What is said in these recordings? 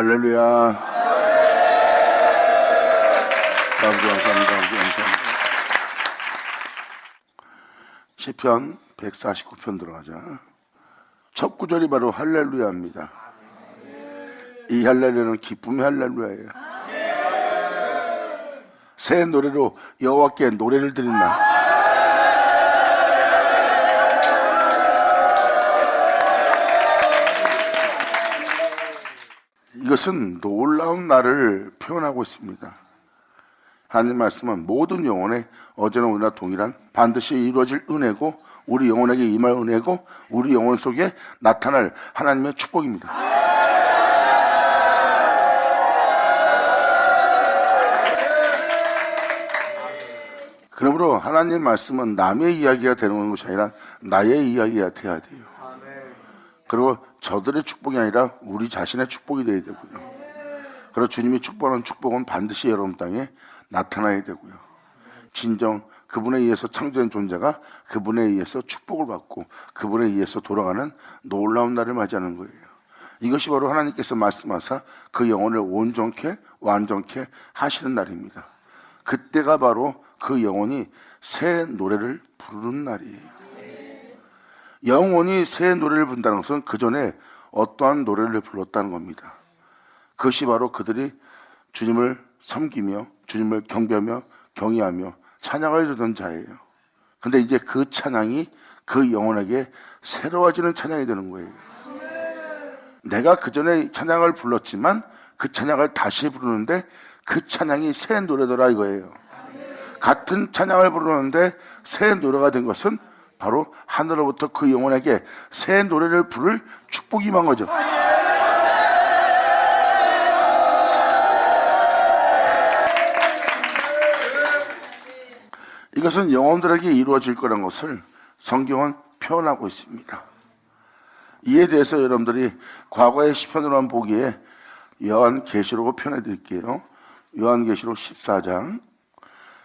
할렐루야. 감사합니다. 시편 149편 들어가자. 첫 구절이 바로 할렐루야입니다. 이 할렐루야는 기쁨의 할렐루야예요. 새 노래로 여호와께 노래를 드린다. 이것은 놀라운 날을 표현하고 있습니다. 하나님 말씀은 모든 영혼의 어제나 오늘나 동일한 반드시 이루어질 은혜고, 우리 영혼에게 임할 은혜고, 우리 영혼 속에 나타날 하나님의 축복입니다. 그러므로 하나님 말씀은 남의 이야기가 되는 것이 아니라 나의 이야기가 되어야 돼요. 그리고 저들의 축복이 아니라 우리 자신의 축복이 되어야 되고요. 그리고 주님이 축복하는 축복은 반드시 여러분 땅에 나타나야 되고요. 진정 그분에 의해서 창조된 존재가 그분에 의해서 축복을 받고 그분에 의해서 돌아가는 놀라운 날을 맞이하는 거예요. 이것이 바로 하나님께서 말씀하사 그 영혼을 온전케 완전케 하시는 날입니다. 그때가 바로 그 영혼이 새 노래를 부르는 날이에요. 영혼이 새 노래를 부른다는 것은 그 전에 어떠한 노래를 불렀다는 겁니다. 그것이 바로 그들이 주님을 섬기며 주님을 경배하며 경외하며 찬양을 주던 자예요. 근데 이제 그 찬양이 그 영혼에게 새로워지는 찬양이 되는 거예요. 내가 그 전에 찬양을 불렀지만 그 찬양을 다시 부르는데 그 찬양이 새 노래더라 이거예요. 같은 찬양을 부르는데 새 노래가 된 것은 바로 하늘로부터 그 영혼에게 새 노래를 부를 축복이 임한 거죠. 이것은 영혼들에게 이루어질 거라는 것을 성경은 표현하고 있습니다. 이에 대해서 여러분들이 과거의 시편으로만 보기에 요한계시록을 표현해 드릴게요. 요한계시록 14장.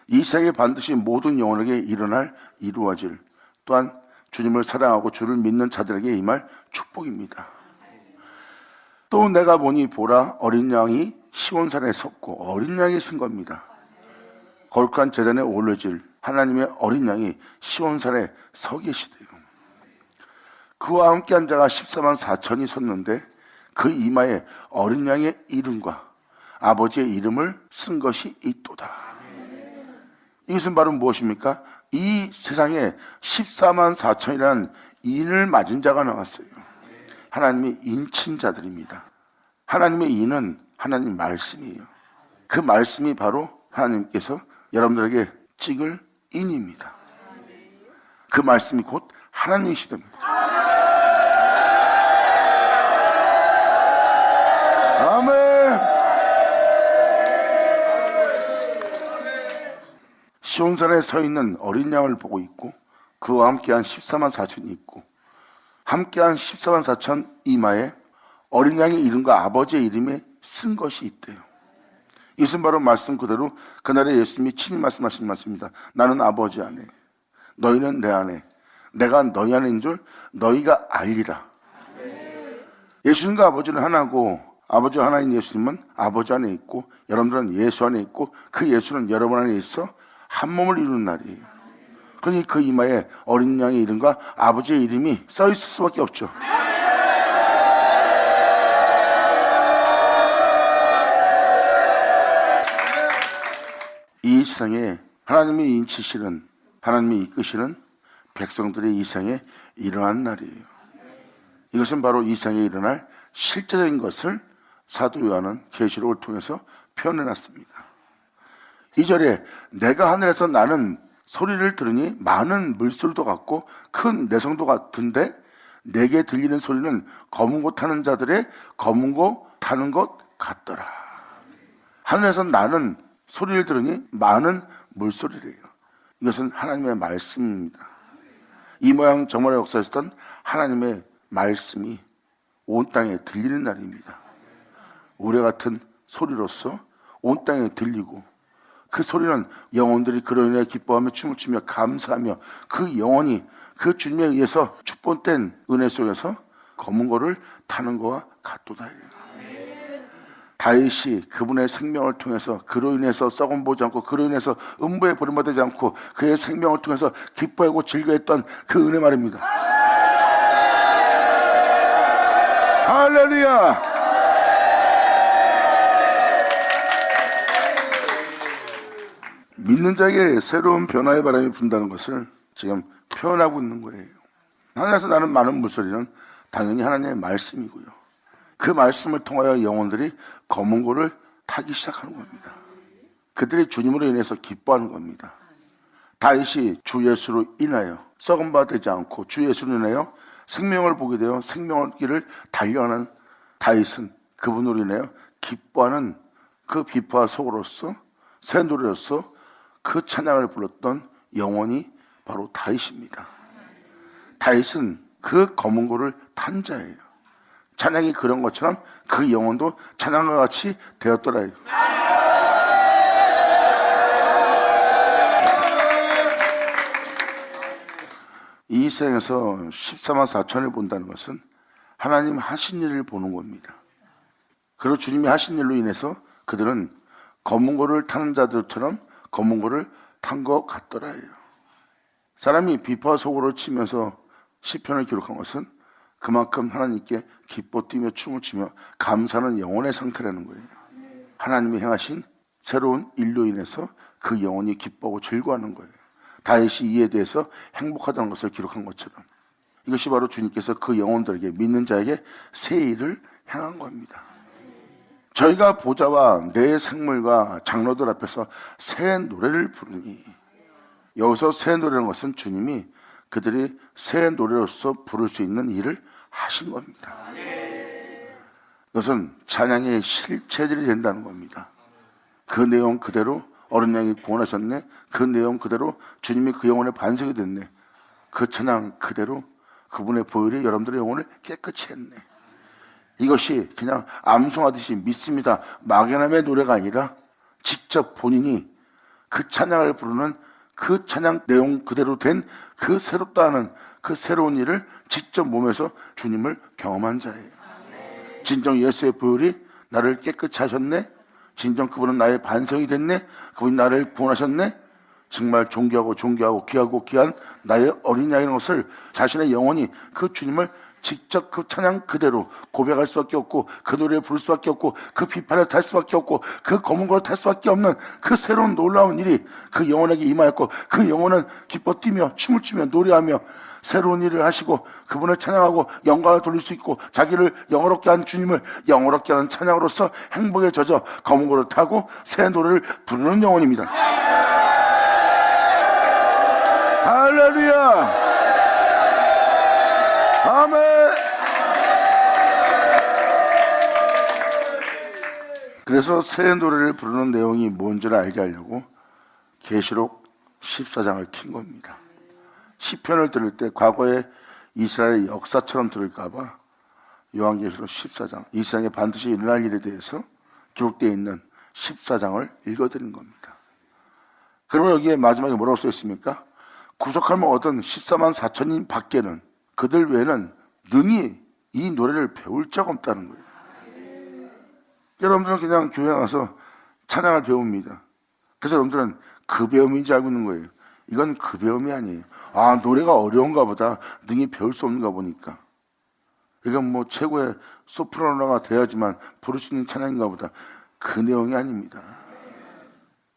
이 세상에 반드시 모든 영혼에게 일어날 이루어질, 또한 주님을 사랑하고 주를 믿는 자들에게 임할 축복입니다. 또 내가 보니 보라, 어린 양이 시온산에 섰고, 어린 양이 쓴 겁니다. 거룩한 제단에 올려질 하나님의 어린 양이 시온산에 서 계시대요. 그와 함께한 자가 14만 4천이 섰는데 그 이마에 어린 양의 이름과 아버지의 이름을 쓴 것이 있도다. 이것은 바로 무엇입니까? 이 세상에 14만 4천이라는 인을 맞은 자가 나왔어요. 하나님의 인친 자들입니다. 하나님의 인은 하나님 말씀이에요. 그 말씀이 바로 하나님께서 여러분들에게 찍을 인입니다. 그 말씀이 곧 하나님이시답니다. 아멘. 시온산에 서 있는 어린 양을 보고 있고, 그와 함께한 14만 4천이 있고, 함께한 14만 4천 이마에 어린 양의 이름과 아버지의 이름이 쓴 것이 있대요. 이것은 바로 말씀 그대로 그날에 예수님이 친히 말씀하신 말씀입니다. 나는 아버지 안에, 너희는 내 안에, 내가 너희 안에 있는 줄 너희가 알리라. 예수님과 아버지는 하나고, 아버지 하나인 예수님은 아버지 안에 있고, 여러분들은 예수 안에 있고, 그 예수는 여러분 안에 있어 한 몸을 이루는 날이에요. 그러니 그 이마에 어린 양의 이름과 아버지의 이름이 써 있을 수밖에 없죠. 이 세상에 하나님이 인치시는, 하나님이 이끄시는 백성들의 이 세상에 일어난 날이에요. 이것은 바로 이 세상에 일어날 실제적인 것을 사도 요한은 계시록을 통해서 표현해놨습니다. 2절에 내가 하늘에서 나는 소리를 들으니 많은 물소리도 같고 큰 내성도 같은데 내게 들리는 소리는 검은 고 타는 자들의 검은 고 타는 것 같더라. 하늘에서 나는 소리를 들으니 많은 물소리래요. 이것은 하나님의 말씀입니다. 이 모양 저 모양 역사에 있었던 하나님의 말씀이 온 땅에 들리는 날입니다. 우레 같은 소리로서 온 땅에 들리고, 그 소리는 영혼들이 그로 인해 기뻐하며 춤을 추며 감사하며 그 영혼이 그 주님에 의해서 축복된 은혜 속에서 검은 거를 타는 거와 같도다. 다윗이 그분의 생명을 통해서 그로 인해서 썩은 보지 않고 그로 인해서 음부에 버림받지 않고 그의 생명을 통해서 기뻐하고 즐거워했던 그 은혜 말입니다. 할렐루야. 믿는 자에게 새로운 변화의 바람이 분다는 것을 지금 표현하고 있는 거예요. 하늘에서 나는 많은 물소리는 당연히 하나님의 말씀이고요. 그 말씀을 통하여 영혼들이 검은 고를 타기 시작하는 겁니다. 그들이 주님으로 인해서 기뻐하는 겁니다. 다윗이 주 예수로 인하여 썩은 바 되지 않고 주 예수로 인하여 생명을 보게 되어 생명의 길을 달려가는 다윗은 그분으로 인하여 기뻐하는 그 비파 속으로서 새 노래로서 그 찬양을 불렀던 영혼이 바로 다윗입니다. 다윗은 그 검은 고를 탄 자예요. 찬양이 그런 것처럼 그 영혼도 찬양과 같이 되었더라. 이 생에서 14만 4천을 본다는 것은 하나님 하신 일을 보는 겁니다. 그리고 주님이 하신 일로 인해서 그들은 검은 고를 타는 자들처럼 검은 고를 탄 것 같더라요. 사람이 비파 속으로 치면서 시편을 기록한 것은 그만큼 하나님께 기뻐 뛰며 춤을 추며 감사하는 영혼의 상태라는 거예요. 하나님이 행하신 새로운 일로 인해서 그 영혼이 기뻐하고 즐거워하는 거예요. 다윗이 이에 대해서 행복하다는 것을 기록한 것처럼 이것이 바로 주님께서 그 영혼들에게 믿는 자에게 새 일을 행한 겁니다. 저희가 보좌와 내 생물과 장로들 앞에서 새 노래를 부르니, 여기서 새 노래라는 것은 주님이 그들이 새 노래로서 부를 수 있는 일을 하신 겁니다. 이것은 찬양의 실체들이 된다는 겁니다. 그 내용 그대로 어린 양이 구원하셨네. 그 내용 그대로 주님이 그 영혼의 반석이 됐네. 그 찬양 그대로 그분의 보혈이 여러분들의 영혼을 깨끗이 했네. 이것이 그냥 암송하듯이 믿습니다, 막연함의 노래가 아니라 직접 본인이 그 찬양을 부르는 그 찬양 내용 그대로 된 그 새롭다 하는 그 새로운 일을 직접 몸에서 주님을 경험한 자예요. 진정 예수의 보혈이 나를 깨끗이 하셨네. 진정 그분은 나의 반성이 됐네. 그분이 나를 구원하셨네. 정말 존귀하고 귀하고 귀한 나의 어린 양이라는 것을 자신의 영혼이 그 주님을 직접 그 찬양 그대로 고백할 수밖에 없고 그 노래를 부를 수밖에 없고 그 비판을 탈 수밖에 없고 그 검은 걸 탈 수밖에 없는 그 새로운 놀라운 일이 그 영혼에게 임하였고 그 영혼은 기뻐 뛰며 춤을 추며 노래하며 새로운 일을 하시고 그분을 찬양하고 영광을 돌릴 수 있고 자기를 영어롭게 한 주님을 영어롭게 하는 찬양으로서 행복에 젖어 검은 고를 타고 새 노래를 부르는 영혼입니다. 할렐루야. 아멘. 그래서 새 노래를 부르는 내용이 뭔지를 알게 하려고 계시록 14장을 킨 겁니다. 시편을 들을 때 과거의 이스라엘의 역사처럼 들을까봐 요한계시록 14장, 이 세상에 반드시 일어날 일에 대해서 기록되어 있는 14장을 읽어드린 겁니다. 그러면 여기에 마지막에 뭐라고 써 있습니까? 구속함을 얻은 14만 4천인 밖에는 그들 외에는 능히 이 노래를 배울 자가 없다는 거예요. 여러분들은 그냥 교회 가서 찬양을 배웁니다. 그래서 여러분들은 그 배움인지 알고 있는 거예요. 이건 그 배움이 아니에요. 아, 노래가 어려운가 보다. 능히 배울 수 없는가 보니까. 이건 뭐 최고의 소프라노가 돼야지만 부를 수 있는 찬양인가 보다. 그 내용이 아닙니다.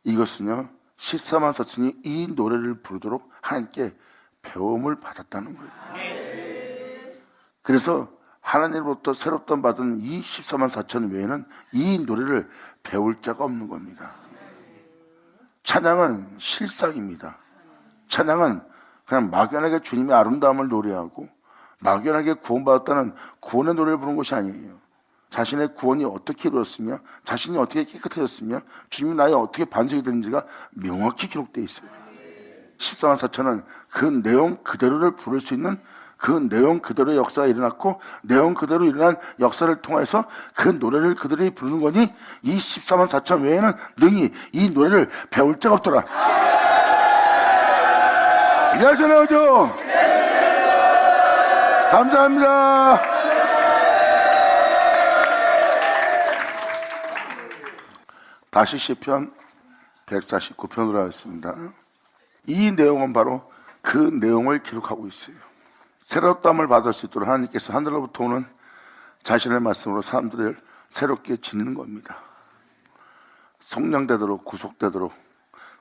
이것은요, 14만 4천이 이 노래를 부르도록 하나님께 배움을 받았다는 거예요. 그래서 하나님으로부터 새롭던 받은 이 14만 4천 외에는 이 노래를 배울 자가 없는 겁니다. 찬양은 실상입니다. 찬양은 그냥 막연하게 주님의 아름다움을 노래하고 막연하게 구원받았다는 구원의 노래를 부르는 것이 아니에요. 자신의 구원이 어떻게 이루어졌으며 자신이 어떻게 깨끗해졌으며 주님이 나에 어떻게 반석이 되는지가 명확히 기록되어 있어요. 14만 4천은 그 내용 그대로를 부를 수 있는 그 내용 그대로의 역사가 일어났고 내용 그대로 일어난 역사를 통해서 그 노래를 그들이 부르는 거니 이 14만 4천 외에는 능히 이 노래를 배울 자가 없더라. 이해하시나요? 좀 감사합니다. 다시 시편 149편으로 하겠습니다. 이 내용은 바로 그 내용을 기록하고 있어요. 새롭다함을 받을 수 있도록 하나님께서 하늘로부터 오는 자신의 말씀으로 사람들을 새롭게 짓는 겁니다. 성령되도록, 구속되도록,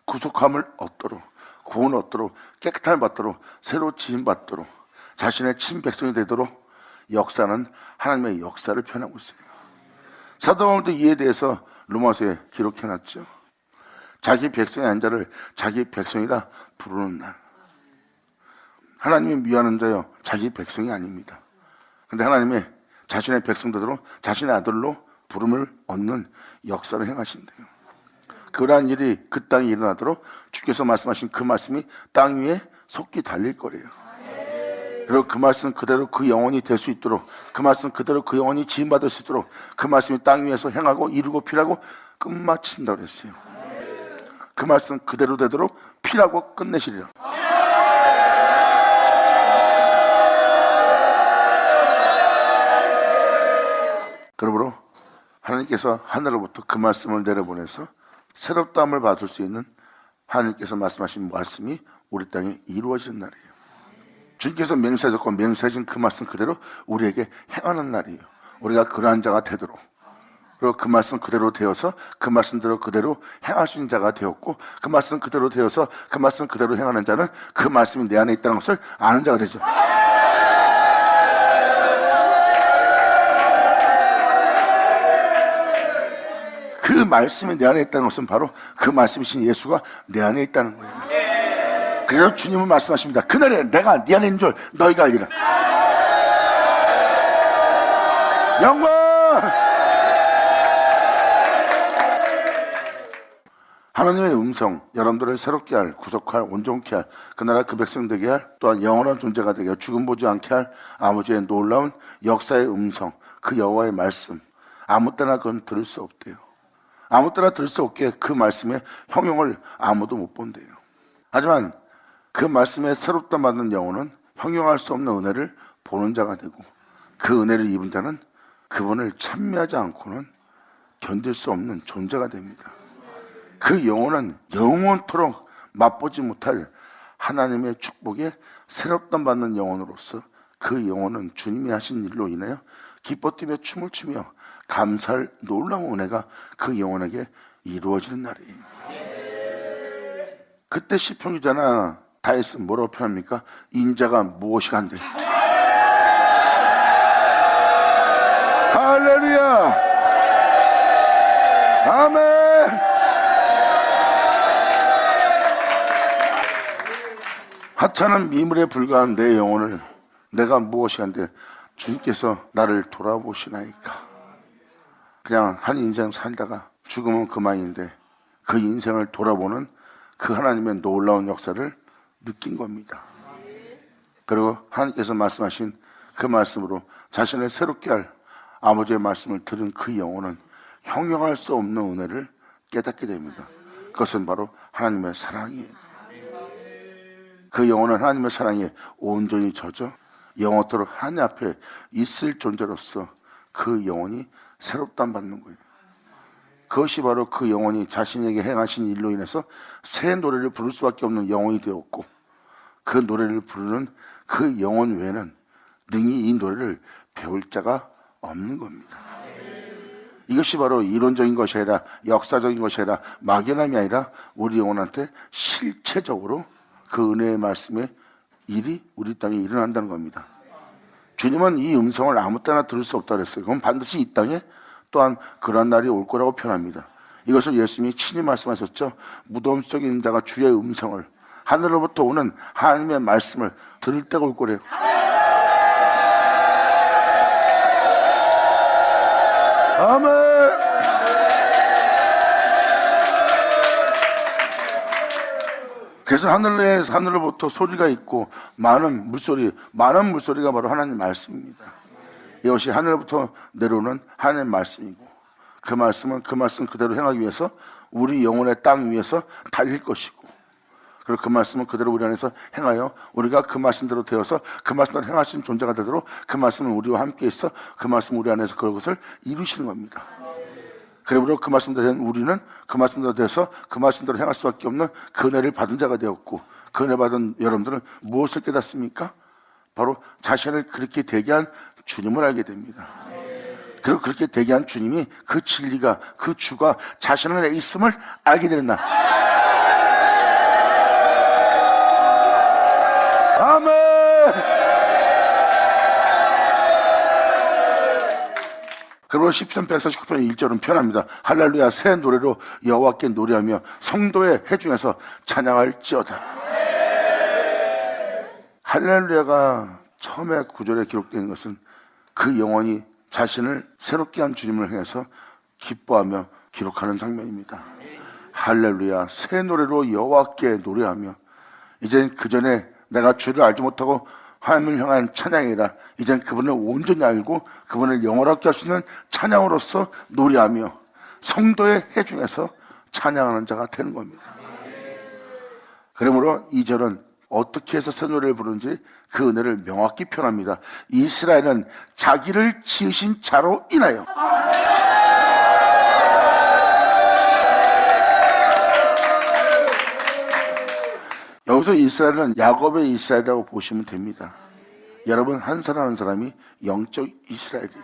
구속함을 얻도록, 구원을 얻도록, 깨끗함을 받도록, 새로 지음받도록, 자신의 친백성이 되도록 역사는 하나님의 역사를 표현하고 있어요. 사도 바울도 이에 대해서 로마서에 기록해놨죠. 자기 백성의 한 자를 자기 백성이라 부르는 날. 하나님이 미워하는 자요, 자기 백성이 아닙니다. 근데 하나님의 자신의 백성되도록 자신의 아들로 부름을 얻는 역사를 행하신대요. 그러한 일이 그 땅에 일어나도록 주께서 말씀하신 그 말씀이 땅 위에 속히 달릴 거래요. 그리고 그 말씀 그대로 그 영혼이 될 수 있도록, 그 말씀 그대로 그 영혼이 지음받을 수 있도록 그 말씀이 땅 위에서 행하고 이루고 필하고 끝마친다고 그랬어요. 그 말씀 그대로 되도록 필하고 끝내시리라. 그러므로 하나님께서 하늘로부터 그 말씀을 내려보내서 새롭다함을 받을 수 있는 하나님께서 말씀하신 말씀이 우리 땅에 이루어지는 날이에요. 주님께서 맹세하셨고 맹세하신 그 말씀 그대로 우리에게 행하는 날이에요. 우리가 그러한 자가 되도록, 그리고 그 말씀 그대로 되어서 그 말씀대로 그대로 행할 수 있는 자가 되었고, 그 말씀 그대로 되어서 그 말씀 그대로 행하는 자는 그 말씀이 내 안에 있다는 것을 아는 자가 되죠. 그 말씀이 내 안에 있다는 것은 바로 그 말씀이신 예수가 내 안에 있다는 거예요. 그래서 주님은 말씀하십니다. 그날에 내가 네 안에 있는 줄 너희가 알리라. 영광! 하나님의 음성, 여러분들을 새롭게 할, 구속할, 온전케 할, 그 나라 그 백성 되게 할, 또한 영원한 존재가 되게 할, 죽음 보지 않게 할 아버지의 놀라운 역사의 음성, 그 여호와의 말씀, 아무 때나 그건 들을 수 없대요. 아무 때나 들을 수 없게 그 말씀의 형용을 아무도 못 본대요. 하지만 그 말씀에 새롭다 받는 영혼은 형용할 수 없는 은혜를 보는 자가 되고, 그 은혜를 입은 자는 그분을 찬미하지 않고는 견딜 수 없는 존재가 됩니다. 그 영혼은 영원토록 맛보지 못할 하나님의 축복에 새롭다 받는 영혼으로서 그 영혼은 주님이 하신 일로 인하여 기뻐 뛰며 춤을 추며 감사할 놀라운 은혜가 그 영혼에게 이루어지는 날이에요. 그때 시편 기자나 다윗은 뭐라고 표현합니까? 인자가 무엇이 간대? 할렐루야! 아멘! 하찮은 미물에 불과한 내 영혼을 내가 무엇이 한데 주님께서 나를 돌아보시나이까. 그냥 한 인생 살다가 죽으면 그만인데 그 인생을 돌아보는 그 하나님의 놀라운 역사를 느낀 겁니다. 그리고 하나님께서 말씀하신 그 말씀으로 자신을 새롭게 할 아버지의 말씀을 들은 그 영혼은 형용할 수 없는 은혜를 깨닫게 됩니다. 그것은 바로 하나님의 사랑이에요. 그 영혼은 하나님의 사랑에 온전히 젖어 영원토록 하나님 앞에 있을 존재로서 그 영혼이 새롭다 받는 거예요. 그것이 바로 그 영혼이 자신에게 행하신 일로 인해서 새 노래를 부를 수밖에 없는 영혼이 되었고, 그 노래를 부르는 그 영혼 외에는 능히 이 노래를 배울 자가 없는 겁니다. 이것이 바로 이론적인 것이 아니라 역사적인 것이 아니라 막연함이 아니라 우리 영혼한테 실체적으로 그 은혜의 말씀의 일이 우리 땅에 일어난다는 겁니다. 주님은 이 음성을 아무 때나 들을 수 없다고 했어요. 그럼 반드시 이 땅에 또한 그런 날이 올 거라고 표현합니다. 이것을 예수님이 친히 말씀하셨죠. 무덤 속에 있는 자가 주의 음성을, 하늘로부터 오는 하나님의 말씀을 들을 때가 올 거래요. 아멘. 그래서 하늘로부터 소리가 있고 많은 물소리가 바로 하나님의 말씀입니다. 이것이 하늘로부터 내려오는 하나님의 말씀이고, 그 말씀은 그 말씀 그대로 행하기 위해서 우리 영혼의 땅 위에서 달릴 것이고, 그리고 그 말씀은 그대로 우리 안에서 행하여 우리가 그 말씀대로 되어서 그 말씀대로 행할 수 있는 존재가 되도록 그 말씀은 우리와 함께 있어 그 말씀 우리 안에서 그것을 이루시는 겁니다. 그러므로 그 말씀대로 된 우리는 그 말씀대로 돼서 그 말씀대로 행할 수밖에 없는 그 은혜를 받은 자가 되었고, 그 은혜 받은 여러분들은 무엇을 깨닫습니까? 바로 자신을 그렇게 되게 한 주님을 알게 됩니다. 그리고 그렇게 되게 한 주님이 그 진리가, 그 주가 자신 안에 있음을 알게 되는 날. 아멘. 그리고 시편 149편 1절은 표현합니다. 할렐루야, 새 노래로 여호와께 노래하며 성도의 회중에서 찬양할지어다. 할렐루야가 처음에 구절에 기록된 것은 그 영혼이 자신을 새롭게 한 주님을 향해서 기뻐하며 기록하는 장면입니다. 할렐루야, 새 노래로 여호와께 노래하며, 이젠 그 전에 내가 주를 알지 못하고 하나님을 향한 찬양이라, 이젠 그분을 온전히 알고 그분을 영원하게 할 수 있는 찬양으로서 노래하며 성도의 회중에서 찬양하는 자가 되는 겁니다. 그러므로 이 절은 어떻게 해서 새 노래를 부르는지 그 은혜를 명확히 표현합니다. 이스라엘은 자기를 지으신 자로 인하여. 여기서 이스라엘은 야곱의 이스라엘이라고 보시면 됩니다. 여러분 한 사람 한 사람이 영적 이스라엘이에요.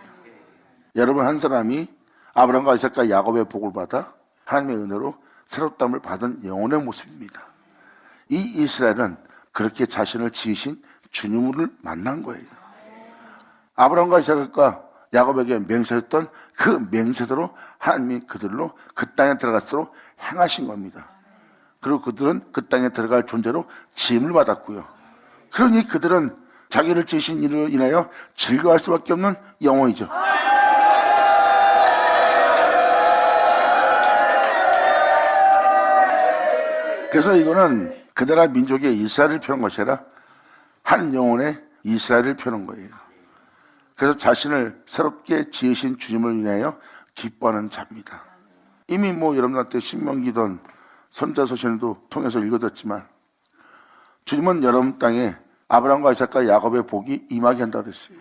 여러분 한 사람이 아브라함과 이삭과 야곱의 복을 받아 하나님의 은혜로 새롭다함을 받은 영혼의 모습입니다. 이 이스라엘은 그렇게 자신을 지으신 주님을 만난 거예요. 아브라함과 이삭과 야곱에게 맹세했던 그 맹세대로 하나님이 그들로 그 땅에 들어갔도록 행하신 겁니다. 그리고 그들은 그 땅에 들어갈 존재로 지음을 받았고요. 그러니 그들은 자기를 지으신 이로 인하여 즐거워할 수밖에 없는 영혼이죠. 그래서 이거는 그 나라 민족의 이스라엘을 표현한 것이 아니라 한 영혼의 이스라엘을 표현한 거예요. 그래서 자신을 새롭게 지으신 주님을 인하여 기뻐하는 자입니다. 이미 여러분한테 신명기든 선자서신도 통해서 읽어뒀지만, 주님은 여러분 땅에 아브라함과 이삭과 야곱의 복이 임하게 한다고 그랬어요.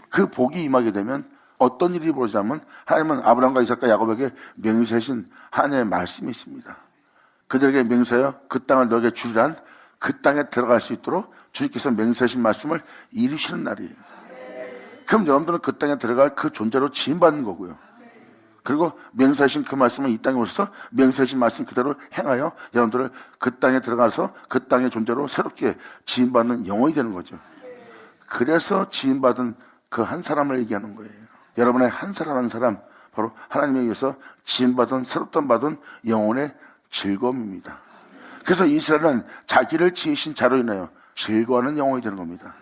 그 복이 임하게 되면 어떤 일이 벌어지냐면, 하나님은 아브라함과 이삭과 야곱에게 맹세하신 하나님의 말씀이 있습니다. 그들에게 맹세하여 그 땅을 너에게 주리란, 그 땅에 들어갈 수 있도록 주님께서 맹세하신 말씀을 이루시는 날이에요. 그럼 여러분들은 그 땅에 들어갈 그 존재로 지음받는 거고요. 그리고 맹세하신 그 말씀을 이 땅에 오셔서 맹세하신 말씀 그대로 행하여 여러분들을 그 땅에 들어가서 그 땅의 존재로 새롭게 지음받는 영혼이 되는 거죠. 그래서 지음받은 그 한 사람을 얘기하는 거예요. 여러분의 한 사람 한 사람, 바로 하나님에 의해서 지음받은, 새롭던 받은 영혼의 즐거움입니다. 그래서 이스라엘은 자기를 지으신 자로 인하여 즐거워하는 영혼이 되는 겁니다.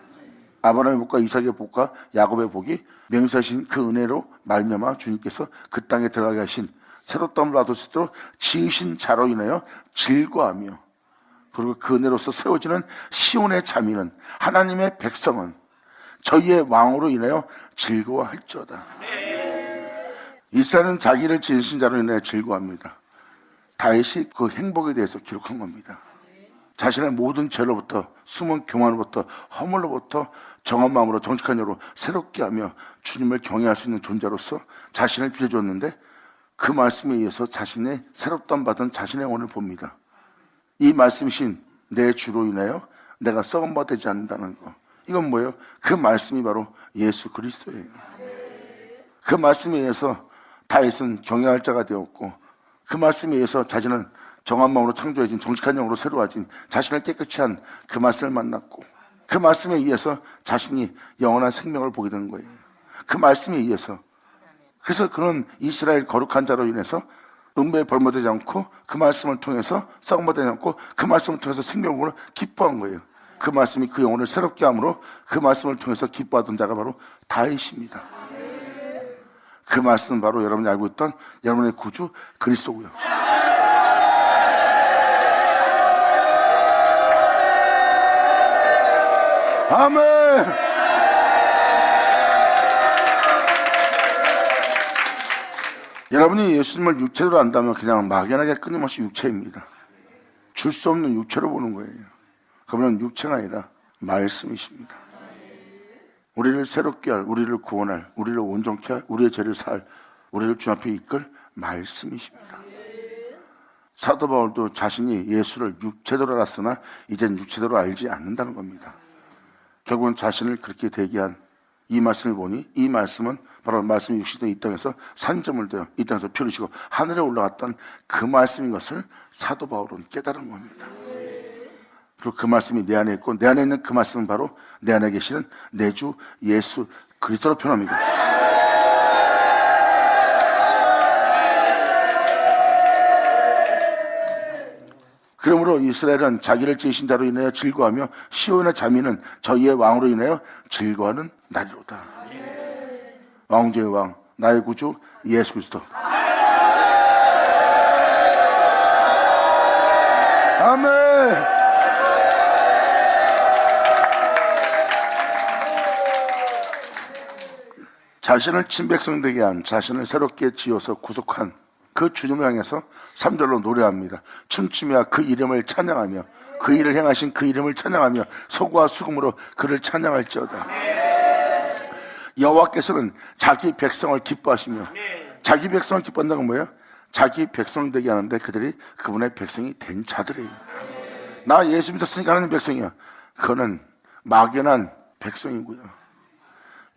아브라함의 복과 이삭의 복과 야곱의 복이 맹세하신 그 은혜로 말미암아 주님께서 그 땅에 들어가게 하신, 새롭다움을 받을 수 있도록 지으신 자로 인하여 즐거워하며, 그리고 그 은혜로서 세워지는 시온의 자민은, 하나님의 백성은 저희의 왕으로 인하여 즐거워할지어다. 이스라엘은 자기를 지으신 자로 인하여 즐거워합니다. 다윗이 그 행복에 대해서 기록한 겁니다. 자신의 모든 죄로부터, 숨은 교만으로부터, 허물로부터 정한 마음으로 정직한 여로 새롭게 하며 주님을 경외할 수 있는 존재로서 자신을 빌어줬는데, 그 말씀에 의해서 자신의 새롭다함 받은 자신의 영혼을 봅니다. 이 말씀이신 내 주로 인하여 내가 썩은 바 되지 않는다는 거, 이건 뭐예요? 그 말씀이 바로 예수 그리스도예요. 그 말씀에 의해서 다윗은 경외할 자가 되었고, 그 말씀에 의해서 자신은 정한 마음으로 창조해진, 정직한 영으로 새로워진, 자신을 깨끗이 한 그 말씀을 만났고, 그 말씀에 의해서 자신이 영원한 생명을 보게 되는 거예요. 그 말씀에 의해서. 그래서 그는 이스라엘 거룩한 자로 인해서 음배에 벌모되지 않고, 그 말씀을 통해서 썩어되지 않고, 그 말씀을 통해서 생명으로 기뻐한 거예요. 그 말씀이 그 영혼을 새롭게 함으로 그 말씀을 통해서 기뻐하던 자가 바로 다윗입니다. 그 말씀은 바로 여러분이 알고 있던 여러분의 구주 그리스도고요. 아멘. 여러분이 예수님을 육체로 안다면 그냥 막연하게 끊임없이 육체입니다. 줄 수 없는 육체로 보는 거예요. 그분은 육체가 아니라 말씀이십니다. 우리를 새롭게 할, 우리를 구원할, 우리를 온전케 할, 우리의 죄를 살, 우리를 주님 앞에 이끌 말씀이십니다. 사도 바울도 자신이 예수를 육체대로 알았으나 이젠 육체대로 알지 않는다는 겁니다. 결국은 자신을 그렇게 대기한 이 말씀을 보니 이 말씀은 바로 말씀이 육신에 이 땅에서 산점을 되어 이 땅에서 펴르시고 하늘에 올라갔던 그 말씀인 것을 사도 바울은 깨달은 겁니다. 그리고 그 말씀이 내 안에 있고 내 안에 있는 그 말씀은 바로 내 안에 계시는 내 주 예수 그리스도로 표현합니다. 그러므로 이스라엘은 자기를 지으신 자로 인하여 즐거워하며 시온의 자민은 저희의 왕으로 인하여 즐거워하는 날이로다. 왕중의 왕 나의 구주 예수 그리스도. 아멘. 자신을 친백성 되게 한, 자신을 새롭게 지어서 구속한 그 주님을 향해서 3절로 노래합니다. 춤추며 그 이름을 찬양하며 그 일을 행하신 그 이름을 찬양하며 소고와 수금으로 그를 찬양할지어다. 여호와께서는 자기 백성을 기뻐하시며, 자기 백성을 기뻐한다는 건 뭐예요? 자기 백성 되게 하는데 그들이 그분의 백성이 된 자들이에요. 나 예수 믿었으니까 하나님 백성이야. 그거는 막연한 백성이고요.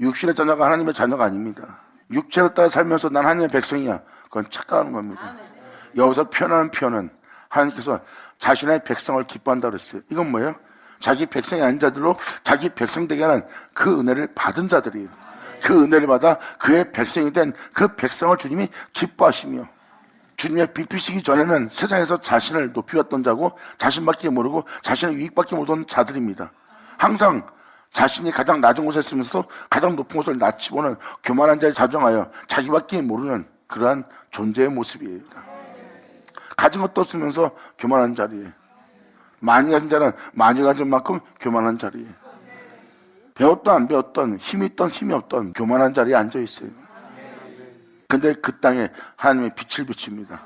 육신의 자녀가 하나님의 자녀가 아닙니다. 육체로 따라 살면서 난 하나님의 백성이야. 그건 착각하는 겁니다. 여기서 표현하는 표현은 하나님께서 자신의 백성을 기뻐한다고 그랬어요. 이건 뭐예요? 자기 백성이 아닌 자들로 자기 백성 되게 하는 그 은혜를 받은 자들이에요. 그 은혜를 받아 그의 백성이 된 그 백성을 주님이 기뻐하시며, 주님의 빛이시기 전에는 세상에서 자신을 높이 왔던 자고 자신밖에 모르고 자신의 유익밖에 모르던 자들입니다. 항상 자신이 가장 낮은 곳에 있으면서도 가장 높은 곳을 낮추고는 교만한 자에 자정하여 자기밖에 모르는 그러한 존재의 모습이에요. 가진 것도 없으면서 교만한 자리에, 많이 가진 자는 많이 가진 만큼 교만한 자리에, 배웠던 안 배웠던, 힘이 있던 힘이 없던 교만한 자리에 앉아 있어요. 근데 그 땅에 하나님의 빛을 비춥니다.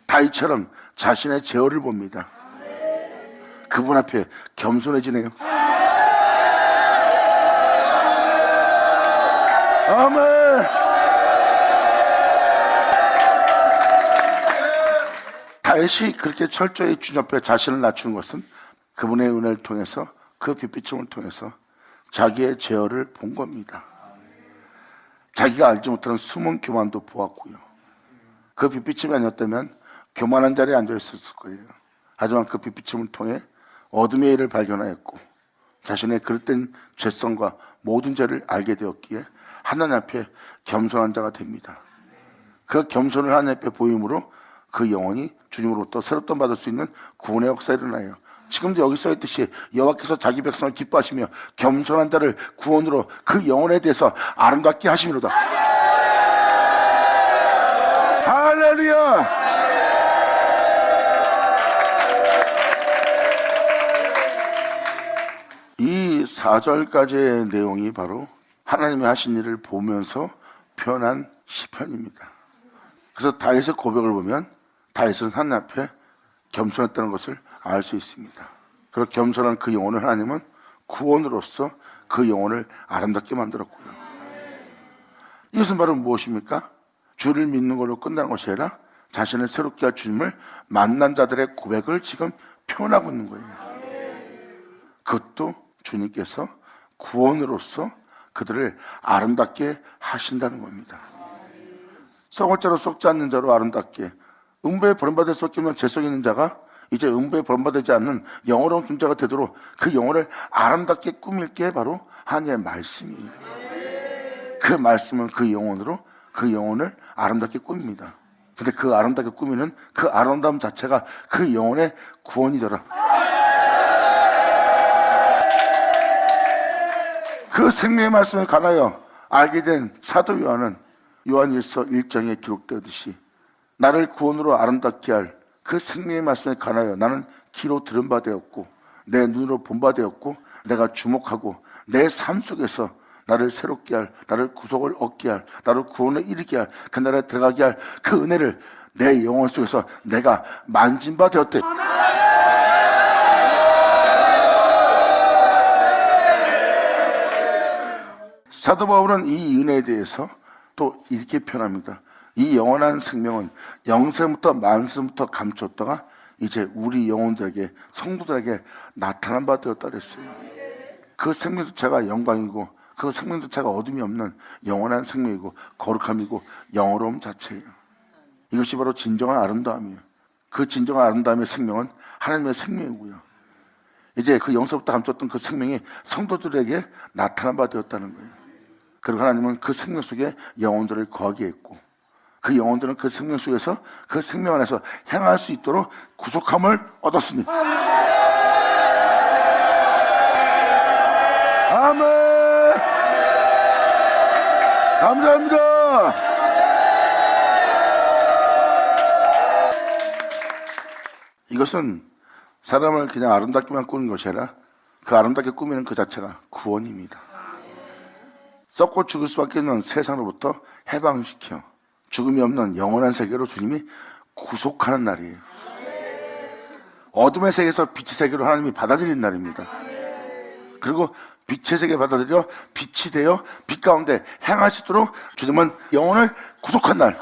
다윗처럼 자신의 제어를 봅니다. 그분 앞에 겸손해지네요. 아멘. 다윗이 그렇게 철저히 주님 앞에 자신을 낮추는 것은 그분의 은혜를 통해서, 그 빛비춤을 통해서 자기의 제어를 본 겁니다. 자기가 알지 못하는 숨은 교만도 보았고요. 그 빛비춤이 아니었다면 교만한 자리에 앉아 있었을 거예요. 하지만 그 빛비춤을 통해 어둠의 일을 발견하였고 자신의 그릇된 죄성과 모든 죄를 알게 되었기에 하나님 앞에 겸손한 자가 됩니다. 그 겸손을 하나님 앞에 보임으로 그 영혼이 주님으로부터 새롭게 받을 수 있는 구원의 역사가 일어나요. 지금도 여기 써있듯이 여호와께서 자기 백성을 기뻐하시며 겸손한 자를 구원으로 그 영혼에 대해서 아름답게 하심이로다. 할렐루야. 이 4절까지의 내용이 바로 하나님이 하신 일을 보면서 표현한 시편입니다. 그래서 다윗의 고백을 보면 다윗은 하나님 앞에 겸손했다는 것을 알 수 있습니다. 그리고 겸손한 그 영혼을 하나님은 구원으로서 그 영혼을 아름답게 만들었고요. 이것은 바로 무엇입니까? 주를 믿는 걸로 끝나는 것이 아니라 자신을 새롭게 할 주님을 만난 자들의 고백을 지금 표현하고 있는 거예요. 그것도 주님께서 구원으로서 그들을 아름답게 하신다는 겁니다. 썩을 자로 썩지 않는 자로 아름답게, 음부에 버림받을 수밖에 없는 죄성 있는 자가 이제 음부에 버림받지 않는 영원한 존재가 되도록 그 영혼을 아름답게 꾸밀 게 바로 하나님의 말씀이에요. 그 말씀은 그 영혼으로 그 영혼을 아름답게 꾸밉니다. 근데 그 아름답게 꾸미는 그 아름다움 자체가 그 영혼의 구원이더라. 그 생명의 말씀에 관하여 알게 된 사도 요한은 요한일서 1장에 기록되었듯이 나를 구원으로 아름답게 할 그 생명의 말씀에 관하여 나는 귀로 들은 바 되었고 내 눈으로 본 바 되었고 내가 주목하고 내 삶 속에서 나를 새롭게 할, 나를 구속을 얻게 할, 나를 구원에 이르게 할, 그 나라에 들어가게 할 그 은혜를 내 영혼 속에서 내가 만진 바 되었대. 사도 바울은 이 은혜에 대해서 또 이렇게 표현합니다. 이 영원한 생명은 영생부터 만세부터 감췄다가 이제 우리 영혼들에게, 성도들에게 나타난 바 되었다 그랬어요. 그 생명 자체가 영광이고 그 생명 자체가 어둠이 없는 영원한 생명이고 거룩함이고 영어로움 자체예요. 이것이 바로 진정한 아름다움이에요. 그 진정한 아름다움의 생명은 하나님의 생명이고요. 이제 그 영서부터 감췄던 그 생명이 성도들에게 나타난 바 되었다는 거예요. 그리고 하나님은 그 생명 속에 영혼들을 거하게 했고 그 영혼들은 그 생명 속에서 그 생명 안에서 행할 수 있도록 구속함을 얻었으니 아멘. 감사합니다. 이것은 사람을 그냥 아름답게만 꾸미는 것이 아니라 그 아름답게 꾸미는 그 자체가 구원입니다. 썩고 죽을 수밖에 없는 세상으로부터 해방시켜 죽음이 없는 영원한 세계로 주님이 구속하는 날이에요. 어둠의 세계에서 빛의 세계로 하나님이 받아들인 날입니다. 그리고 빛의 세계 받아들여 빛이 되어 빛 가운데 행할 수 있도록 주님은 영혼을 구속한 날.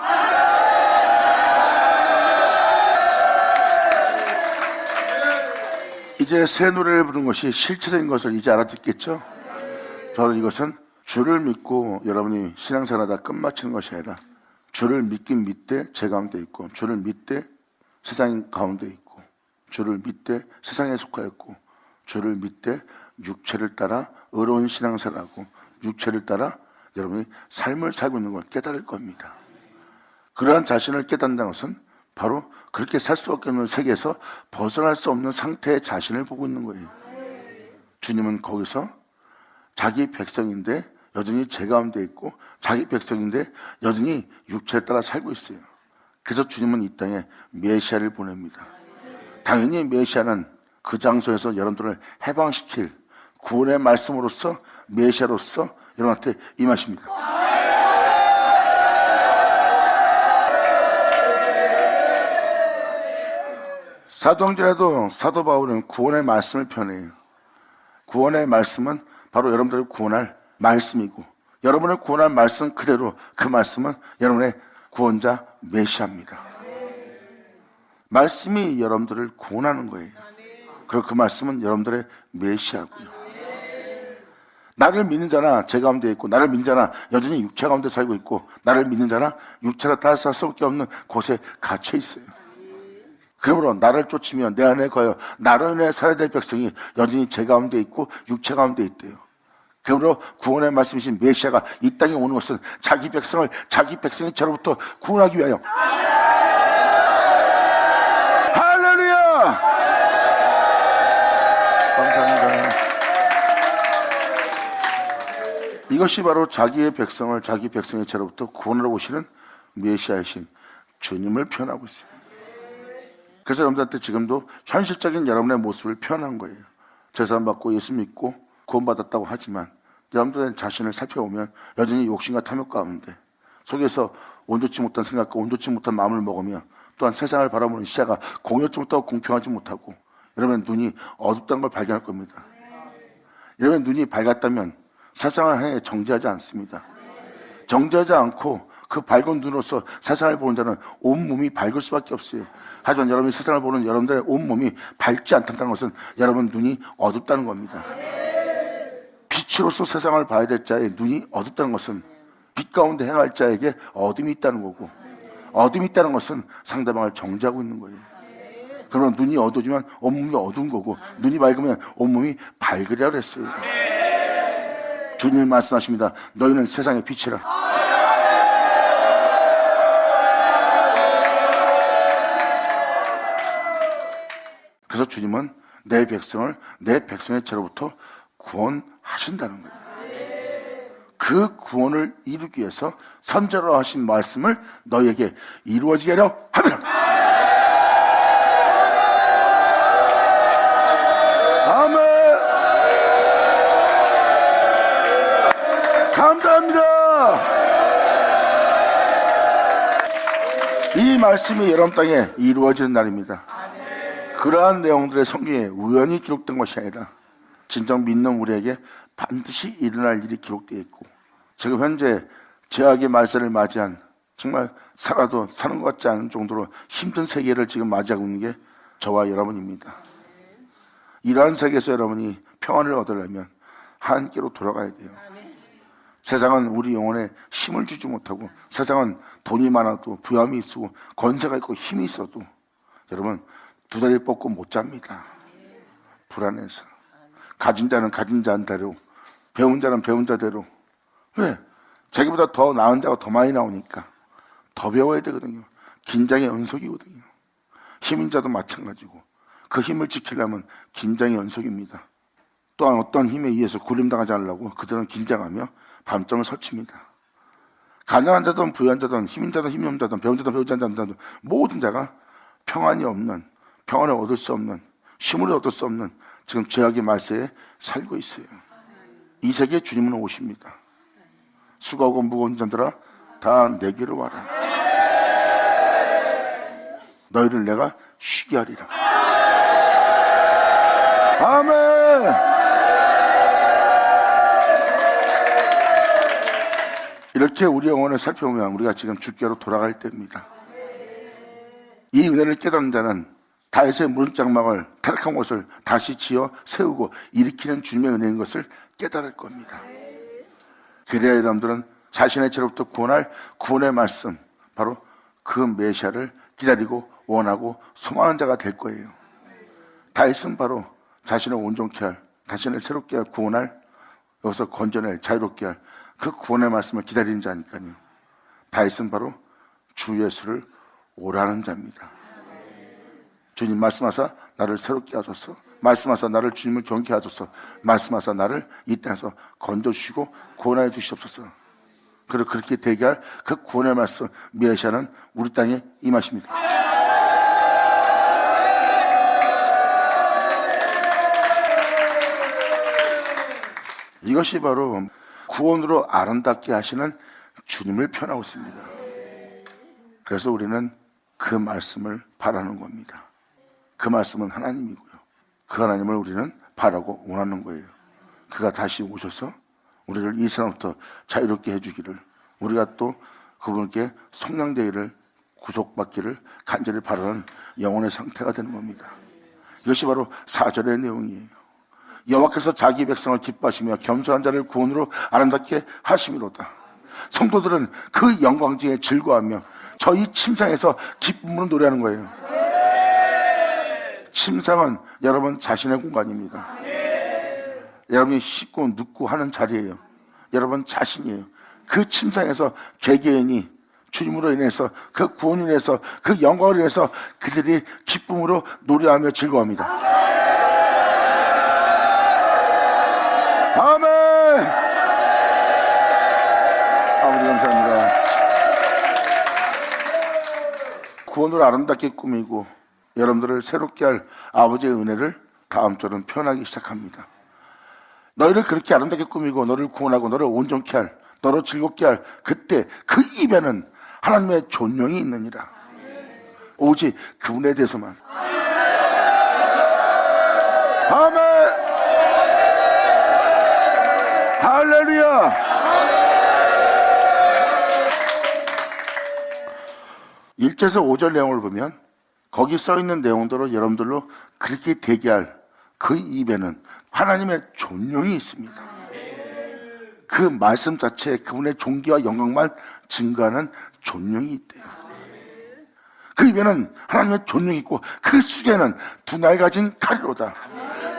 이제 새 노래를 부르는 것이 실체적인 것을 이제 알아듣겠죠? 저는 이것은 주를 믿고 여러분이 신앙생활하다 끝마치는 것이 아니라 주를 믿긴 믿되 제 가운데 있고 주를 믿되 세상 가운데 있고 주를 믿되 세상에 속하였고 주를 믿되 육체를 따라 의로운 신앙생활하고 육체를 따라 여러분이 삶을 살고 있는 걸 깨달을 겁니다. 그러한 자신을 깨닫는다는 것은 바로 그렇게 살 수밖에 없는 세계에서 벗어날 수 없는 상태의 자신을 보고 있는 거예요. 주님은 거기서 자기 백성인데 여전히 제 가운데 있고 자기 백성인데 여전히 육체를 따라 살고 있어요. 그래서 주님은 이 땅에 메시아를 보냅니다. 당연히 메시아는 그 장소에서 여러분들을 해방시킬 구원의 말씀으로서 메시아로서 여러분한테 임하십니다. 사도행전에도 사도 바울은 구원의 말씀을 펴내요. 구원의 말씀은 바로 여러분들을 구원할 말씀이고 여러분을 구원할 말씀 그대로 그 말씀은 여러분의 구원자 메시아입니다. 말씀이 여러분들을 구원하는 거예요. 그리고 그 말씀은 여러분들의 메시아고요. 나를 믿는 자나 제 가운데 있고 나를 믿는 자나 여전히 육체 가운데 살고 있고 나를 믿는 자나 육체가 다 살 수밖에 없는 곳에 갇혀 있어요. 그러므로 나를 쫓으며 내 안에 거하여 나로 인해 살아야 될 백성이 여전히 제 가운데 있고 육체 가운데 있대요. 그러므로 구원의 말씀이신 메시아가 이 땅에 오는 것은 자기 백성을 자기 백성의 죄로부터 구원하기 위하여. 할렐루야! 감사합니다. 이것이 바로 자기의 백성을 자기 백성의 죄로부터 구원하러 오시는 메시아이신 주님을 표현하고 있어요. 그래서 여러분들한테 지금도 현실적인 여러분의 모습을 표현한 거예요. 제사함 받고 예수 믿고 구원받았다고 하지만 여러분들의 자신을 살펴보면 여전히 욕심과 탐욕 가운데 속에서 온전치 못한 생각과 온전치 못한 마음을 먹으며 또한 세상을 바라보는 시야가 공평하지 못하고 공평하지 못하고 여러분의 눈이 어둡다는 걸 발견할 겁니다. 여러분의 눈이 밝았다면 세상을 향해 정죄하지 않습니다. 정죄하지 않고 그 밝은 눈으로서 세상을 보는 자는 온몸이 밝을 수밖에 없어요. 하지만 여러분이 세상을 보는 여러분들의 온몸이 밝지 않다는 것은 여러분 눈이 어둡다는 겁니다. 빛으로서 세상을 봐야 될 자의 눈이 어둡다는 것은 빛 가운데 행할 자에게 어둠이 있다는 거고 어둠이 있다는 것은 상대방을 정죄하고 있는 거예요. 그러면 눈이 어두워지면 온몸이 어두운 거고 눈이 밝으면 온몸이 밝으리라 그랬어요. 주님이 말씀하십니다. 너희는 세상의 빛이라. 그래서 주님은 내 백성을 내 백성의 죄로부터 구원하신다는 거예요. 그 구원을 이루기 위해서 선제로 하신 말씀을 너희에게 이루어지게 하려 함이라. 아멘. 감사합니다. 이 말씀이 여러분 땅에 이루어지는 날입니다. 그러한 내용들의 성경에 우연히 기록된 것이 아니라 진정 믿는 우리에게 반드시 일어날 일이 기록되어 있고 지금 현재 죄악의 말세를 맞이한 정말 살아도 사는 것 같지 않은 정도로 힘든 세계를 지금 맞이하고 있는 게 저와 여러분입니다. 이러한 세계에서 여러분이 평안을 얻으려면 하나님께로 돌아가야 돼요. 세상은 우리 영혼에 힘을 주지 못하고, 세상은 돈이 많아도 부함이 있고 권세가 있고 힘이 있어도 여러분 두 다리 뻗고 못 잡니다. 불안해서. 가진 자는 가진 자대로, 배운 자는 배운 자대로. 왜? 자기보다 더 나은 자가 더 많이 나오니까 더 배워야 되거든요. 긴장의 연속이거든요. 힘인 자도 마찬가지고, 그 힘을 지키려면 긴장의 연속입니다. 또한 어떤 힘에 의해서 굴림당하지 않으려고 그들은 긴장하며 밤잠을 설칩니다. 가난한 자든 부유한 자든 힘인 자든 힘이 없는 자든 배운 자든 배우지 않는 자든 모든 자가 평안이 없는, 평안을 얻을 수 없는, 힘을 얻을 수 없는 지금 죄악의 말세에 살고 있어요. 이 세계에 주님은 오십니다. 수고하고 무거운 자들아 다 내게로 와라. 너희를 내가 쉬게 하리라. 아멘. 이렇게 우리 영혼을 살펴보면 우리가 지금 주께로 돌아갈 때입니다. 이 은혜를 깨닫는 자는 다윗의 무릎 장막을, 타락한 곳을 다시 지어 세우고 일으키는 주님의 은혜인 것을 깨달을 겁니다. 그래야 여러분들은 자신의 죄로부터 구원할 구원의 말씀, 바로 그 메시아를 기다리고 원하고 소망하는 자가 될 거예요. 다윗은 바로 자신을 온전케 할, 자신을 새롭게 할, 구원할, 여기서 건져낼, 자유롭게 할 그 구원의 말씀을 기다리는 자니까요. 다윗은 바로 주 예수를 오라는 자입니다. 주님 말씀하사 나를 새롭게 하소서, 말씀하사 나를 주님을 경케 하소서, 말씀하사 나를 이 땅에서 건져주시고 구원하여 주시옵소서. 그리고 그렇게 되게 할 그 구원의 말씀 메시아는 우리 땅에 임하십니다. 이것이 바로 구원으로 아름답게 하시는 주님을 표현하고 있습니다. 그래서 우리는 그 말씀을 바라는 겁니다. 그 말씀은 하나님이고요. 그 하나님을 우리는 바라고 원하는 거예요. 그가 다시 오셔서 우리를 이 세상부터 자유롭게 해주기를, 우리가 또 그분께 속량되기를, 구속받기를 간절히 바라는 영혼의 상태가 되는 겁니다. 이것이 바로 4절의 내용이에요. 여호와께서 자기 백성을 기뻐하시며 겸손한 자를 구원으로 아름답게 하심이로다. 성도들은 그 영광 중에 즐거워하며 저희 침상에서 기쁨으로 노래하는 거예요. 침상은 여러분 자신의 공간입니다. 여러분이 씻고 눕고 하는 자리예요. 여러분 자신이에요. 그 침상에서 개개인이 주님으로 인해서, 그 구원으로 인해서, 그 영광으로 인해서 그들이 기쁨으로 노래하며 즐거워합니다. 아멘. 아버지 감사합니다. 구원으로 아름답게 꾸미고 여러분들을 새롭게 할 아버지의 은혜를 다음 절은 표현하기 시작합니다. 너희를 그렇게 아름답게 꾸미고 너를 구원하고 너를 온전케 할, 너를 즐겁게 할 그때 그 입에는 하나님의 존령이 있느니라. 오직 그분에 대해서만. 아멘. 할렐루야. 1절에서 5절 내용을 보면 거기 써있는 내용대로 여러분들로 그렇게 되게 할 그 입에는 하나님의 존령이 있습니다. 그 말씀 자체에 그분의 존귀와 영광만 증거하는 존령이 있대요. 그 입에는 하나님의 존령이 있고 그 속에는 두 날 가진 칼이로다.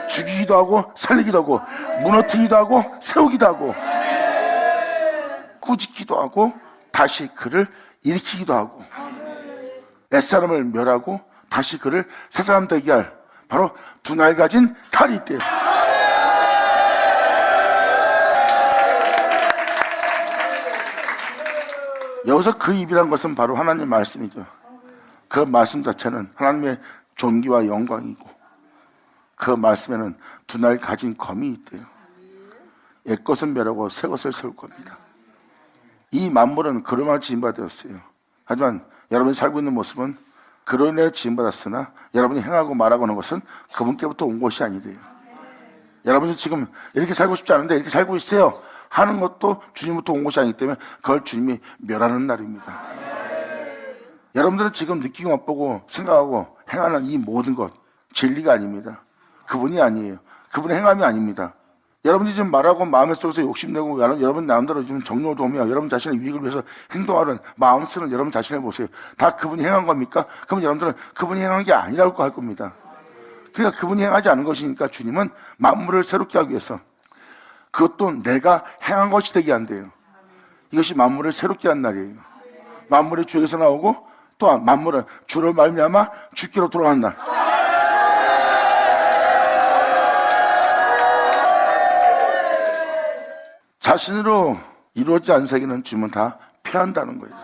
죽이기도 하고 살리기도 하고 무너뜨리기도 하고 세우기도 하고 꾸짖기도 하고 다시 그를 일으키기도 하고 옛사람을 멸하고 다시 그를 새사람 되게 할 바로 두 날 가진 칼이 있대요. 여기서 그 입이란 것은 바로 하나님의 말씀이죠. 그 말씀 자체는 하나님의 존귀와 영광이고 그 말씀에는 두 날 가진 검이 있대요. 옛 것은 멸하고 새 것을 세울 겁니다. 이 만물은 그로만 지음받았어요. 하지만 여러분이 살고 있는 모습은 그로 인해 지음받았으나 여러분이 행하고 말하고 하는 것은 그분께로부터 온 것이 아니래요. 여러분이 지금 이렇게 살고 싶지 않은데 이렇게 살고 있어요 하는 것도 주님부터 온 것이 아니기 때문에 그걸 주님이 멸하는 날입니다. 여러분들은 지금 느끼고 맛보고 생각하고 행하는 이 모든 것 진리가 아닙니다. 그분이 아니에요. 그분의 행함이 아닙니다. 여러분이 지금 말하고 마음의 속에서 욕심내고 여러분 나름대로 지금 정로도하며 여러분 자신의 유익을 위해서 행동하는 마음 쓰는 여러분 자신을 보세요. 다 그분이 행한 겁니까? 그럼 여러분들은 그분이 행한 게 아니라고 할 겁니다. 그러니까 그분이 행하지 않은 것이니까 주님은 만물을 새롭게 하기 위해서 그것도 내가 행한 것이 되게 한대요. 이것이 만물을 새롭게 한 날이에요. 만물의 주에서 나오고 또한 만물은 주로 말미암아 주께로 돌아가는 날. 자신으로 이루어지지 않은 세계는 주님은 다 폐한다는 거예요.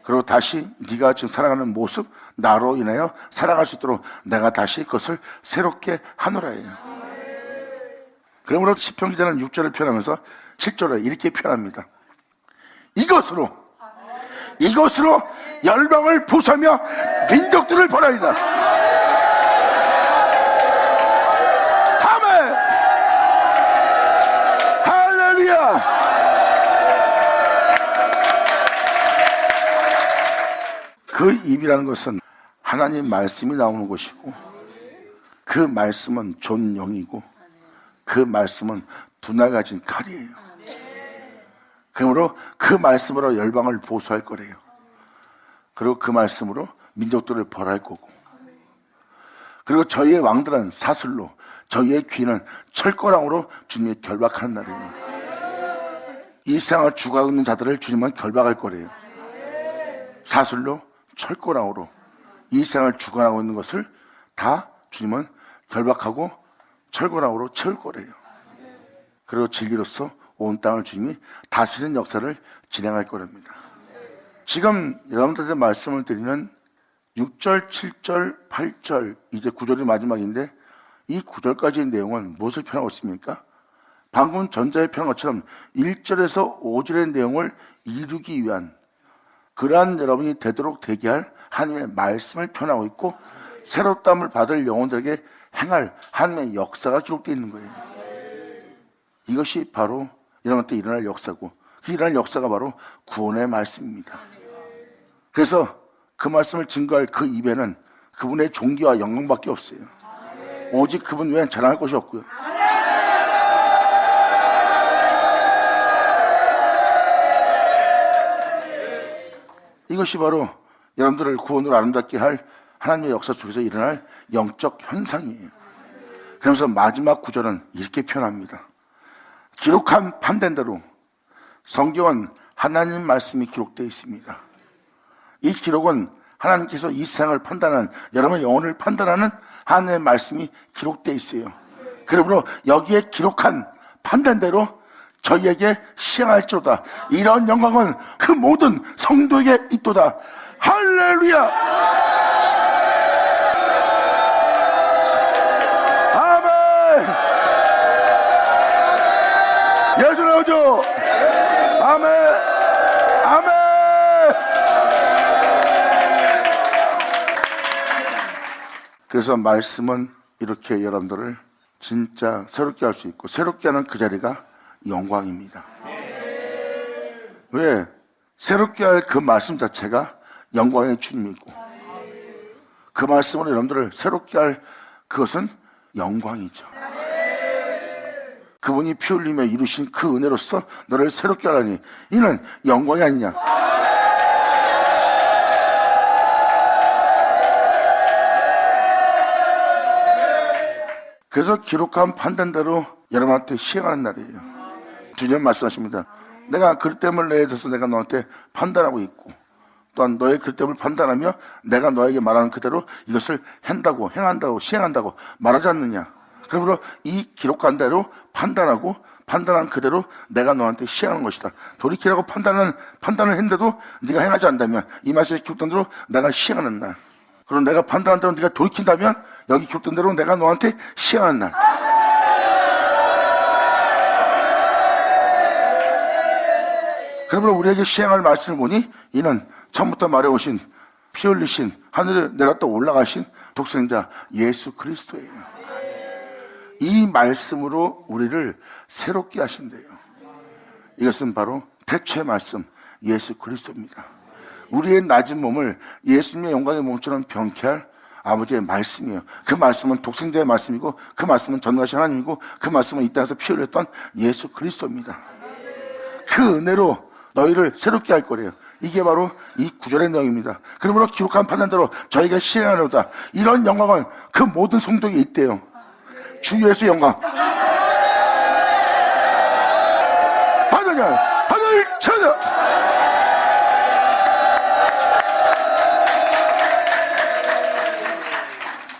그리고 다시 네가 지금 살아가는 모습 나로 인하여 살아갈 수 있도록 내가 다시 그것을 새롭게 하노라예요. 그러므로 시편 기자는 6절을 표현하면서 7절에 이렇게 표현합니다. 이것으로 열방을 부수며 민족들을 벌하리라. 아멘. 할렐루야. 그 입이라는 것은 하나님 말씀이 나오는 곳이고, 그 말씀은 존영이고, 그 말씀은 두 날 가진 칼이에요. 그러므로 그 말씀으로 열방을 보수할 거래요. 그리고 그 말씀으로 민족들을 벌할 거고, 그리고 저희의 왕들은 사슬로, 저희의 귀는 철거랑으로 주님이 결박하는 날이에요. 이 세상을 죽어가고 있는 자들을 주님은 결박할 거래요. 사슬로, 철거랑으로 이 세상을 죽어가고 있는 것을 다 주님은 결박하고 철거랑으로 채울 거래요. 그리고 진리로서 온 땅을 주님이 다스리는 역사를 진행할 거랍니다. 지금 여러분들한테 말씀을 드리는 6절, 7절, 8절, 이제 9절이 마지막인데 이 9절까지의 내용은 무엇을 표현하고 있습니까? 방금 전자에 표현한 것처럼 1절에서 5절의 내용을 이루기 위한 그러한 여러분이 되도록 되게 할 하나님의 말씀을 표현하고 있고, 새롭다함을 받을 영혼들에게 행할 하나님의 역사가 기록되어 있는 거예요. 이것이 바로 여러분한테 일어날 역사고, 그 일어날 역사가 바로 구원의 말씀입니다. 그래서 그 말씀을 증거할 그 입에는 그분의 존귀와 영광밖에 없어요. 오직 그분 외엔 자랑할 것이 없고요. 이것이 바로 여러분들을 구원으로 아름답게 할 하나님의 역사 속에서 일어날 영적 현상이에요. 그러면서 마지막 구절은 이렇게 표현합니다. 기록한 판단대로 성경은 하나님 말씀이 기록되어 있습니다. 이 기록은 하나님께서 이 세상을 판단하는, 여러분의 영혼을 판단하는 하나님의 말씀이 기록되어 있어요. 그러므로 여기에 기록한 판단대로 저희에게 시행할지로다. 이런 영광은 그 모든 성도에게 있도다. 할렐루야. 아멘. 예수 나오죠. 아멘. 아멘. 그래서 말씀은 이렇게 여러분들을 진짜 새롭게 할 수 있고, 새롭게 하는 그 자리가 영광입니다. 왜? 새롭게 할 그 말씀 자체가 영광의 주님이고, 그 말씀으로 여러분들을 새롭게 할 그것은 영광이죠. 그분이 피 흘리며 이루신 그 은혜로서 너를 새롭게 하라니 이는 영광이 아니냐. 그래서 기록한 판단대로 여러분한테 시행하는 날이에요. 주님 말씀하십니다. 내가 글됨을 내에 대해서 내가 너한테 판단하고 있고, 또한 너의 글됨을 판단하며 내가 너에게 말하는 그대로 이것을 한다고, 행한다고, 시행한다고 말하지 않느냐. 그러므로 이 기록한 대로 판단하고, 판단한 그대로 내가 너한테 시행하는 것이다. 돌이키라고 판단을 했는데도 네가 행하지 않는다면 이 말씀에 기록된 대로 내가 시행하는 날. 그리고 내가 판단한 대로 네가 돌이킨다면 여기 기록된 대로 내가 너한테 시행하는 날. 그러므로 우리에게 시행할 말씀을 보니 이는 처음부터 말해오신, 피 흘리신, 하늘에 내렸다 올라가신 독생자 예수 그리스도예요. 이 말씀으로 우리를 새롭게 하신대요. 이것은 바로 태초의 말씀 예수 그리스도입니다. 우리의 낮은 몸을 예수님의 영광의 몸처럼 병케할 아버지의 말씀이에요. 그 말씀은 독생자의 말씀이고, 그 말씀은 전능하신 하나님이고, 그 말씀은 이 땅에서 피 흘렸던 예수 그리스도입니다. 그 은혜로 너희를 새롭게 할 거래요. 이게 바로 이 구절의 내용입니다. 그러므로 기록한 판단대로 저희가 시행하려다. 이런 영광은 그 모든 성도에게 있대요. 주 예수의 영광. 하늘 찾아.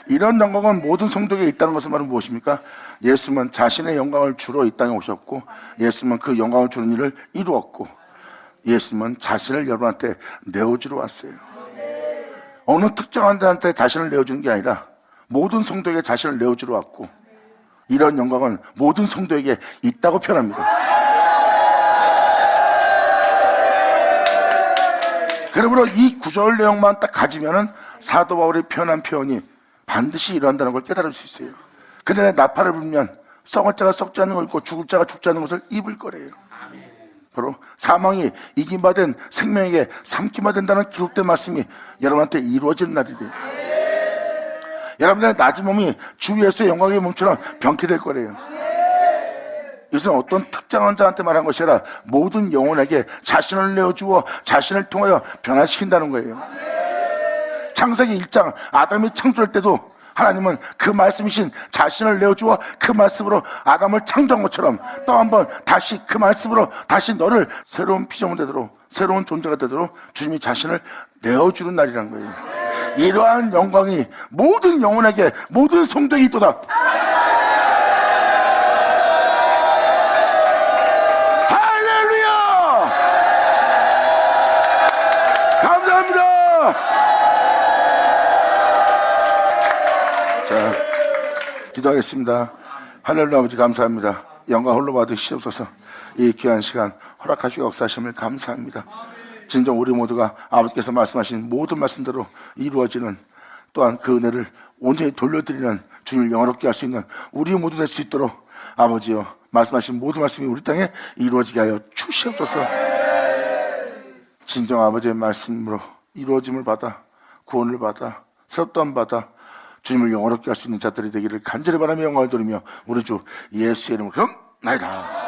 이런 영광은 모든 성도에게 있다는 것은 말은 무엇입니까? 예수님은 자신의 영광을 주러 이 땅에 오셨고, 예수님은 그 영광을 주는 일을 이루었고, 예수님은 자신을 여러분한테 내어주러 왔어요. 어느 특정한 데한테 자신을 내어주는 게 아니라 모든 성도에게 자신을 내어주러 왔고, 이런 영광은 모든 성도에게 있다고 표현합니다. 그러므로 이 구절 내용만 딱 가지면은 사도 바울이 표현한 표현이 반드시 일어난다는 걸 깨달을 수 있어요. 그들의 나팔을 불면 썩을 자가 썩지 않는 걸 입고 죽을 자가 죽지 않는 것을 입을 거래요. 바로 사망이 이김바 된 생명에게 삼키마 된다는 기록된 말씀이 여러분한테 이루어진 날이래요. 여러분의 낮은 몸이 주 예수의 영광의 몸처럼 병케될 거래요. 이것은 어떤 특정한 자한테 말한 것이 아니라 모든 영혼에게 자신을 내어주어 자신을 통하여 변화시킨다는 거예요. 창세기 1장 아담이 창조할 때도 하나님은 그 말씀이신 자신을 내어주어 그 말씀으로 아담을 창조한 것처럼 또 한번 다시 그 말씀으로 다시 너를 새로운 피조물 되도록, 새로운 존재가 되도록 주님이 자신을 내어주는 날이라는 거예요. 이러한 영광이 모든 영혼에게, 모든 성도에게 있도다. 할렐루야! 감사합니다. 자, 기도하겠습니다. 하늘로 아버지 감사합니다. 영광 홀로 받으시옵소서. 이 귀한 시간 허락하시고 역사하심을 감사합니다. 진정 우리 모두가 아버지께서 말씀하신 모든 말씀대로 이루어지는, 또한 그 은혜를 온전히 돌려드리는 주님을 영화롭게 할 수 있는 우리 모두 될 수 있도록 아버지여, 말씀하신 모든 말씀이 우리 땅에 이루어지게 하여 주시옵소서. 진정 아버지의 말씀으로 이루어짐을 받아, 구원을 받아, 새롭다함 받아 주님을 영화롭게 할 수 있는 자들이 되기를 간절히 바라며 영광을 돌리며 우리 주 예수의 이름으로 나이다.